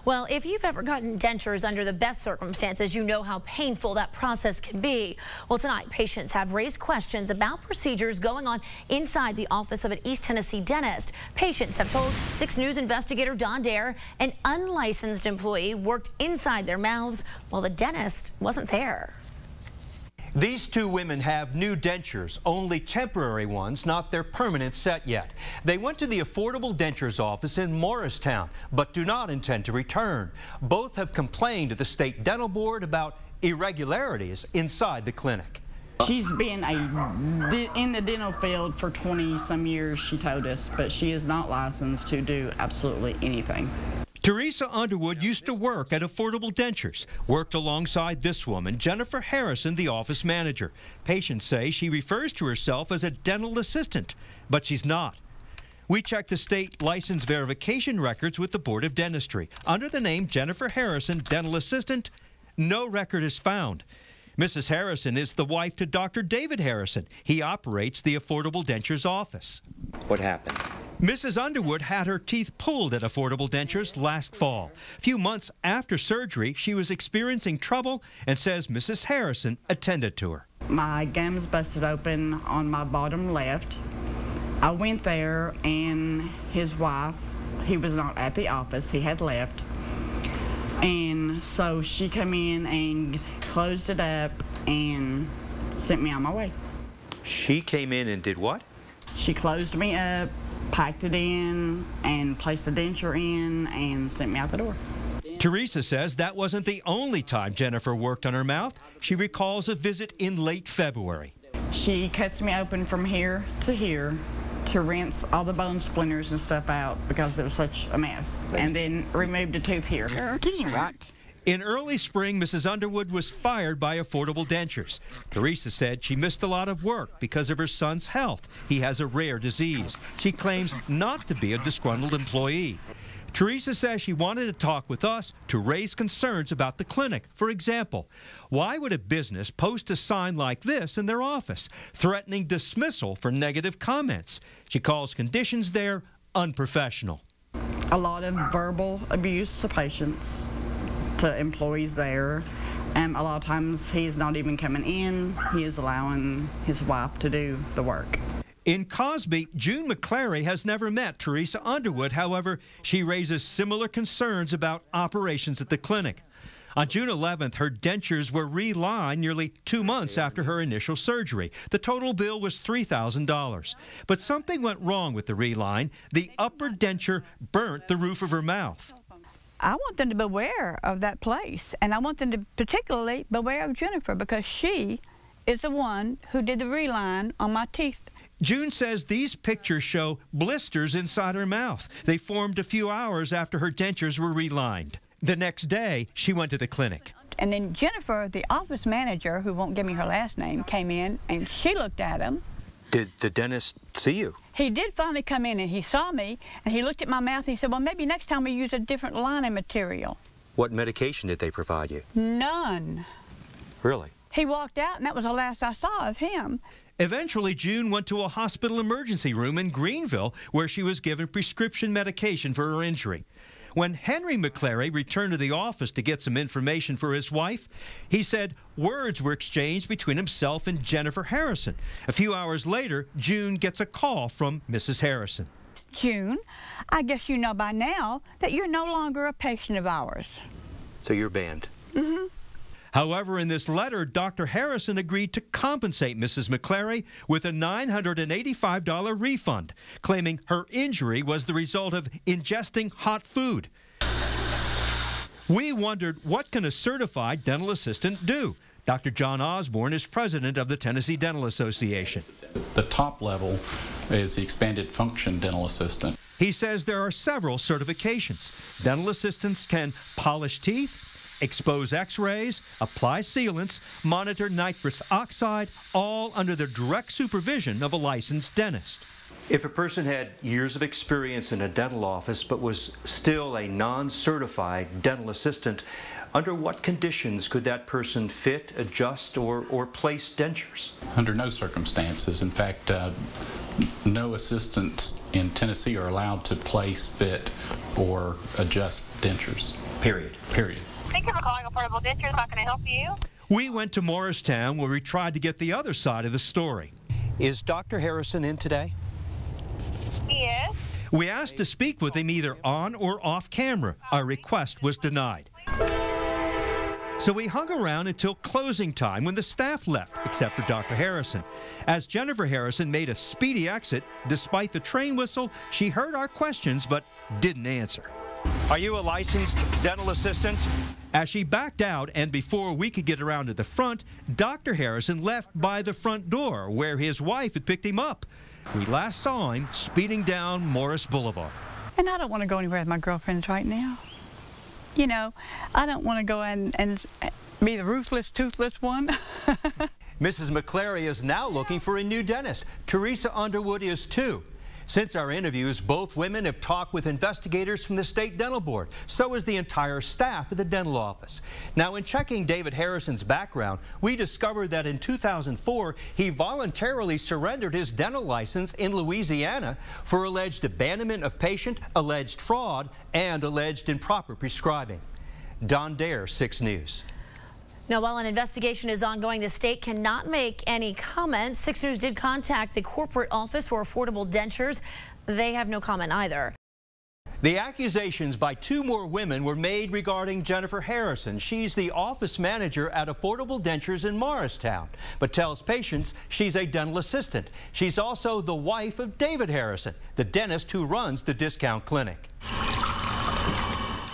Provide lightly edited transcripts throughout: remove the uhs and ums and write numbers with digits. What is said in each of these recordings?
Well, if you've ever gotten dentures under the best circumstances, you know how painful that process can be. Well, tonight, patients have raised questions about procedures going on inside the office of an East Tennessee dentist. Patients have told 6 News investigator Don Dare an unlicensed employee worked inside their mouths while the dentist wasn't there. These 2 women have new dentures, only temporary ones, not their permanent set yet. They went to the Affordable Dentures office in Morristown, but do not intend to return. Both have complained to the State Dental Board about irregularities inside the clinic. She's been in the dental field for 20-some years, she told us, but she is not licensed to do absolutely anything. Teresa Underwood used to work at Affordable Dentures, worked alongside this woman, Jennifer Harrison, the office manager. Patients say she refers to herself as a dental assistant, but she's not. We checked the state license verification records with the Board of Dentistry. Under the name Jennifer Harrison, dental assistant, no record is found. Mrs. Harrison is the wife to Dr. David Harrison. He operates the Affordable Dentures office. What happened? Mrs. Underwood had her teeth pulled at Affordable Dentures last fall. A few months after surgery, she was experiencing trouble and says Mrs. Harrison attended to her. My gums busted open on my bottom left. I went there and his wife, he was not at the office, he had left. And so she came in and closed it up and sent me on my way. She came in and did what? She closed me up, packed it in, and placed a denture in, and sent me out the door. Teresa says that wasn't the only time Jennifer worked on her mouth. She recalls a visit in late February. She cuts me open from here to rinse all the bone splinters and stuff out because it was such a mess, and then removed a tooth here. In early spring, Mrs. Underwood was fired by Affordable Dentures. Teresa said she missed a lot of work because of her son's health. He has a rare disease. She claims not to be a disgruntled employee. Teresa says she wanted to talk with us to raise concerns about the clinic. For example, why would a business post a sign like this in their office, threatening dismissal for negative comments? She calls conditions there unprofessional. A lot of verbal abuse to patients, to employees there. A lot of times he's not even coming in. He is allowing his wife to do the work. In Cosby, June McClary has never met Teresa Underwood. However, she raises similar concerns about operations at the clinic. On June 11th, her dentures were relined nearly 2 months after her initial surgery. The total bill was $3,000. But something went wrong with the reline. The upper denture burnt the roof of her mouth. I want them to beware of that place, and I want them to particularly beware of Jennifer because she is the one who did the reline on my teeth. June says these pictures show blisters inside her mouth. They formed a few hours after her dentures were relined. The next day, she went to the clinic. And then Jennifer, the office manager, who won't give me her last name, came in and she looked at them. Did the dentist see you? He did finally come in and he saw me and he looked at my mouth and he said, well, maybe next time we use a different lining material. What medication did they provide you? None. Really? He walked out and that was the last I saw of him. Eventually, June went to a hospital emergency room in Greenville where she was given prescription medication for her injury. When Henry McClary returned to the office to get some information for his wife, he said words were exchanged between himself and Jennifer Harrison. A few hours later, June gets a call from Mrs. Harrison. June, I guess you know by now that you're no longer a patient of ours. So you're banned? Mm-hmm. However, in this letter, Dr. Harrison agreed to compensate Mrs. McClary with a $985 refund, claiming her injury was the result of ingesting hot food. We wondered, what can a certified dental assistant do? Dr. John Osborne is president of the Tennessee Dental Association. The top level is the expanded function dental assistant. He says there are several certifications. Dental assistants can polish teeth, expose x-rays, apply sealants, monitor nitrous oxide, all under the direct supervision of a licensed dentist. If a person had years of experience in a dental office but was still a non-certified dental assistant, under what conditions could that person fit, adjust, or place dentures? Under no circumstances. In fact, no assistants in Tennessee are allowed to place, fit, or adjust dentures. Period. period. Thank you for calling Affordable Dentures. How can I help you? We went to Morristown where we tried to get the other side of the story. Is Dr. Harrison in today? Yes. We asked to speak with him either on or off camera. Our request was denied. So we hung around until closing time when the staff left, except for Dr. Harrison. As Jennifer Harrison made a speedy exit, despite the train whistle, she heard our questions but didn't answer. Are you a licensed dental assistant? As she backed out and before we could get around to the front, Dr. Harrison left by the front door where his wife had picked him up. We last saw him speeding down Morris Boulevard. And I don't want to go anywhere with my girlfriends right now. You know, I don't want to go in and be the ruthless, toothless one. Mrs. McClary is now looking for a new dentist. Teresa Underwood is too. Since our interviews, both women have talked with investigators from the State Dental Board. So is the entire staff at the dental office. Now, in checking David Harrison's background, we discovered that in 2004, he voluntarily surrendered his dental license in Louisiana for alleged abandonment of patient, alleged fraud, and alleged improper prescribing. Don Dare, 6 News. Now, while an investigation is ongoing, the state cannot make any comments. 6 News did contact the corporate office for Affordable Dentures. They have no comment either. The accusations by 2 more women were made regarding Jennifer Harrison. She's the office manager at Affordable Dentures in Morristown, but tells patients she's a dental assistant. She's also the wife of David Harrison, the dentist who runs the discount clinic.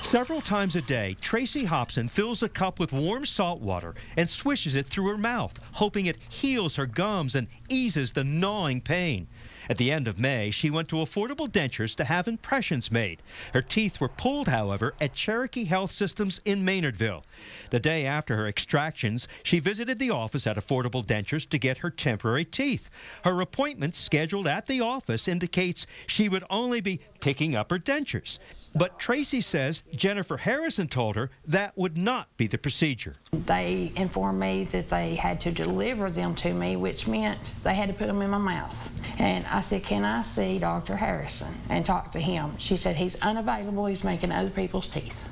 Several times a day, Tracy Hobson fills a cup with warm salt water and swishes it through her mouth, hoping it heals her gums and eases the gnawing pain. At the end of May, she went to Affordable Dentures to have impressions made. Her teeth were pulled, however, at Cherokee Health Systems in Maynardville. The day after her extractions, she visited the office at Affordable Dentures to get her temporary teeth. Her appointment scheduled at the office indicates she would only be picking up her dentures. But Tracy says Jennifer Harrison told her that would not be the procedure. They informed me that they had to deliver them to me, which meant they had to put them in my mouth. And I said, can I see Dr. Harrison and talk to him? She said, he's unavailable, he's making other people's teeth.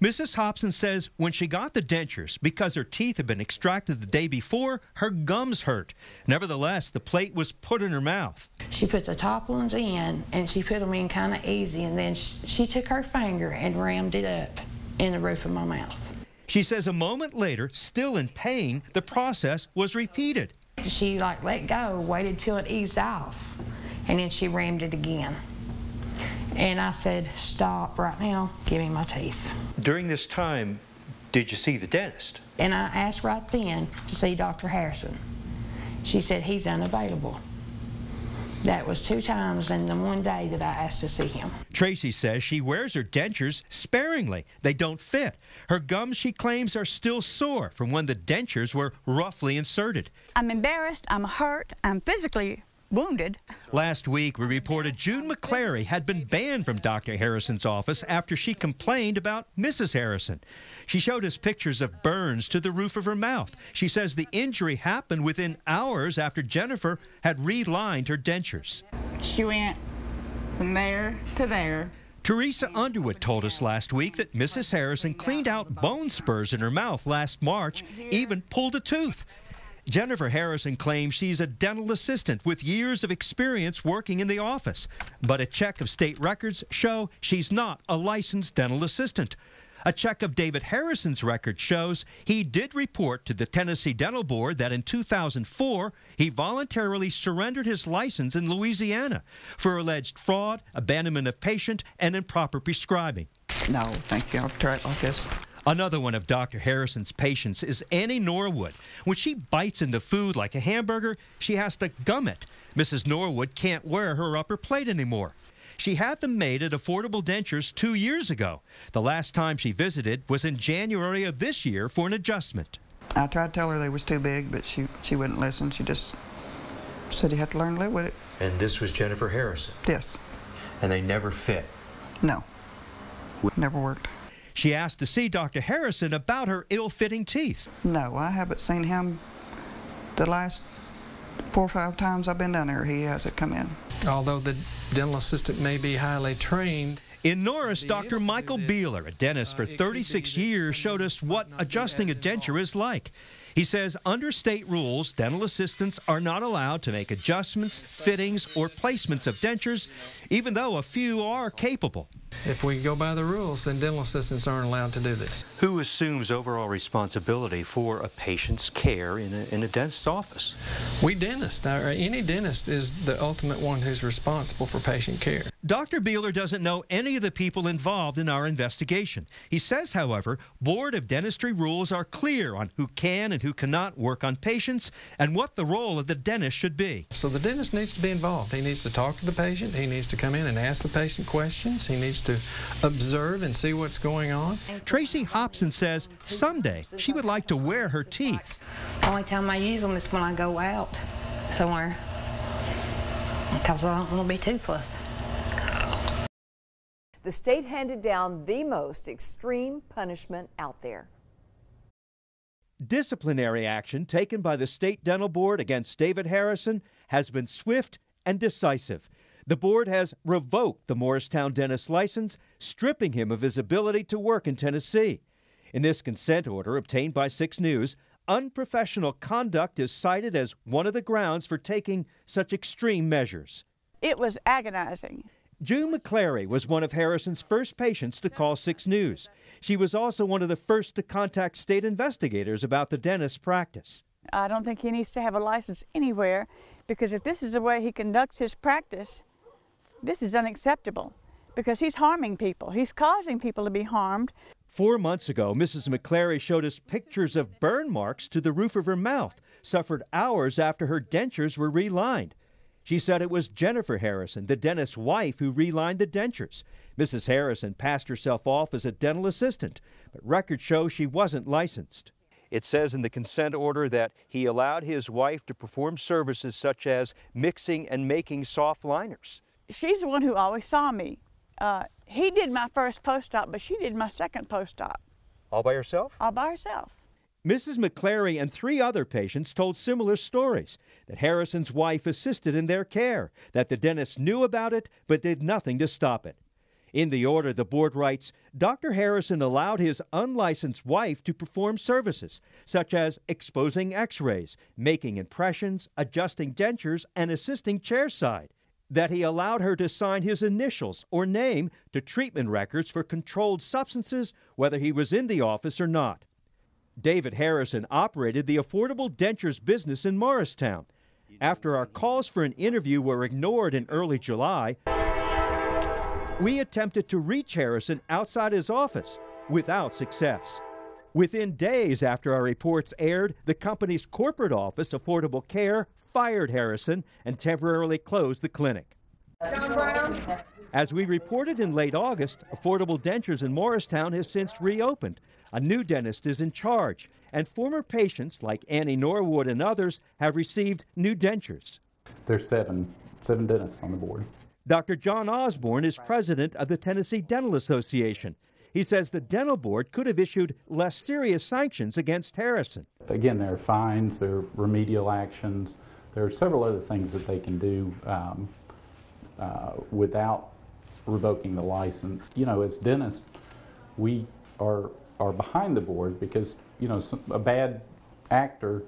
Mrs. Hobson says when she got the dentures, because her teeth had been extracted the day before, her gums hurt. Nevertheless, the plate was put in her mouth. She put the top ones in, and she put them in kind of easy, and then she took her finger and rammed it up in the roof of my mouth. She says a moment later, still in pain, the process was repeated. She let go, waited till it eased off, and then she rammed it again. And I said, stop right now, give me my teeth. During this time, did you see the dentist? And I asked right then to see Dr. Harrison. She said, he's unavailable. That was 2 times in the one day that I asked to see him. Tracy says she wears her dentures sparingly. They don't fit. Her gums, she claims, are still sore from when the dentures were roughly inserted. I'm embarrassed, I'm hurt, I'm physically wounded. Last week, we reported June McClary had been banned from Dr. Harrison's office after she complained about Mrs. Harrison. She showed us pictures of burns to the roof of her mouth. She says the injury happened within hours after Jennifer had relined her dentures. She went from there to there. Teresa Underwood told us last week that Mrs. Harrison cleaned out bone spurs in her mouth last March, even pulled a tooth. Jennifer Harrison claims she's a dental assistant with years of experience working in the office. But a check of state records show she's not a licensed dental assistant. A check of David Harrison's record shows he did report to the Tennessee Dental Board that in 2004, he voluntarily surrendered his license in Louisiana for alleged fraud, abandonment of patient, and improper prescribing. No, thank you. I'll try it like this. Another one of Dr. Harrison's patients is Annie Norwood. When she bites into food like a hamburger, she has to gum it. Mrs. Norwood can't wear her upper plate anymore. She had them made at Affordable Dentures 2 years ago. The last time she visited was in January of this year for an adjustment. I tried to tell her they was too big, but she wouldn't listen. She just said you have to learn to live with it. And this was Jennifer Harrison? Yes. And they never fit? No. Never worked. She asked to see Dr. Harrison about her ill-fitting teeth. No, I haven't seen him the last 4 or 5 times I've been down there. He hasn't come in. Although the dental assistant may be highly trained. In Norris, Dr. Michael Beeler, a dentist for 36 years, showed us what adjusting a denture is like. He says under state rules, dental assistants are not allowed to make adjustments, fittings, or placements of dentures, even though a few are capable. If we go by the rules, then dental assistants aren't allowed to do this. Who assumes overall responsibility for a patient's care in a dentist's office? We dentists. Any dentist is the ultimate one who's responsible for patient care. Dr. Beeler doesn't know any of the people involved in our investigation. He says, however, Board of Dentistry rules are clear on who can and who cannot work on patients and what the role of the dentist should be. So the dentist needs to be involved. He needs to talk to the patient. He needs to come in and ask the patient questions. He needs to observe and see what's going on. Tracy Hobson says someday she would like to wear her teeth. The only time I use them is when I go out somewhere because I don't want to be toothless. The state handed down the most extreme punishment out there. Disciplinary action taken by the State Dental Board against David Harrison has been swift and decisive. The board has revoked the Morristown dentist's license, stripping him of his ability to work in Tennessee. In this consent order obtained by 6 News, unprofessional conduct is cited as one of the grounds for taking such extreme measures. It was agonizing. June McClary was one of Harrison's first patients to call 6 News. She was also one of the first to contact state investigators about the dentist's practice. I don't think he needs to have a license anywhere, because if this is the way he conducts his practice, this is unacceptable, because he's harming people. He's causing people to be harmed. 4 months ago, Mrs. McClary showed us pictures of burn marks to the roof of her mouth, suffered hours after her dentures were relined. She said it was Jennifer Harrison, the dentist's wife, who relined the dentures. Mrs. Harrison passed herself off as a dental assistant, but records show she wasn't licensed. It says in the consent order that he allowed his wife to perform services such as mixing and making soft liners. She's the one who always saw me. He did my first post-op, but she did my second post-op. All by herself? All by herself. Mrs. McClary and 3 other patients told similar stories, that Harrison's wife assisted in their care, that the dentist knew about it but did nothing to stop it. In the order, the board writes, Dr. Harrison allowed his unlicensed wife to perform services, such as exposing x-rays, making impressions, adjusting dentures, and assisting chairside. That he allowed her to sign his initials or name to treatment records for controlled substances, whether he was in the office or not. David Harrison operated the Affordable Dentures business in Morristown. After our calls for an interview were ignored in early July, we attempted to reach Harrison outside his office without success. Within days after our reports aired, the company's corporate office, Affordable Care, fired Harrison and temporarily closed the clinic. As we reported in late August, Affordable Dentures in Morristown has since reopened. A new dentist is in charge, and former patients like Annie Norwood and others have received new dentures. There's seven dentists on the board. Dr. John Osborne is president of the Tennessee Dental Association. He says the dental board could have issued less serious sanctions against Harrison. Again, there are fines, there are remedial actions, there are several other things that they can do without revoking the license. You know, as dentists, we are behind the board because, you know, a bad actor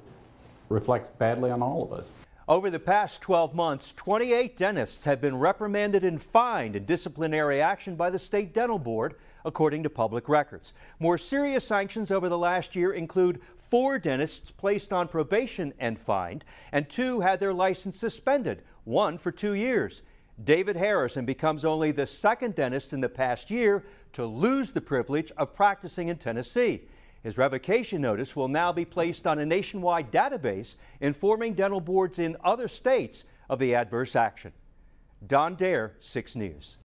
reflects badly on all of us. Over the past 12 months, 28 dentists have been reprimanded and fined in disciplinary action by the State Dental Board, according to public records. More serious sanctions over the last year include 4 dentists placed on probation and fined, and 2 had their license suspended, 1 for 2 years. David Harrison becomes only the 2nd dentist in the past year to lose the privilege of practicing in Tennessee. His revocation notice will now be placed on a nationwide database informing dental boards in other states of the adverse action. Don Dare, 6 News.